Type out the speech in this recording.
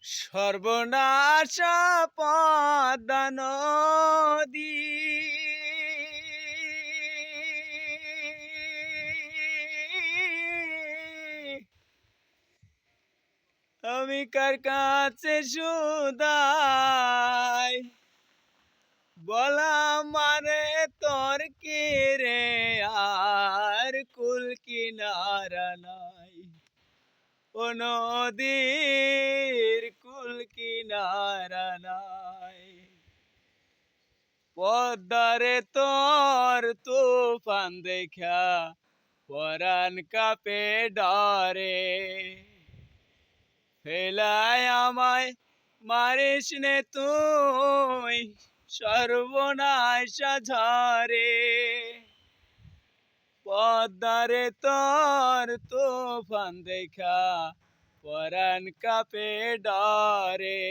সর্বনাশ পদ্মা নদী আমি কার কাছে সুদাই বলা মানে তোর কি রে আর কুল কিনারা নাই ও নদীর কুল কিনারা নাই পদ্মারে তোর তুফান দেখা পরাণ কাপে ডরে ফেলায় আমায় মারিস নে তুই সর্বনাশ ঝরে পদ্মারে তোর তুফান দেখা পরাণ কাপে ডরে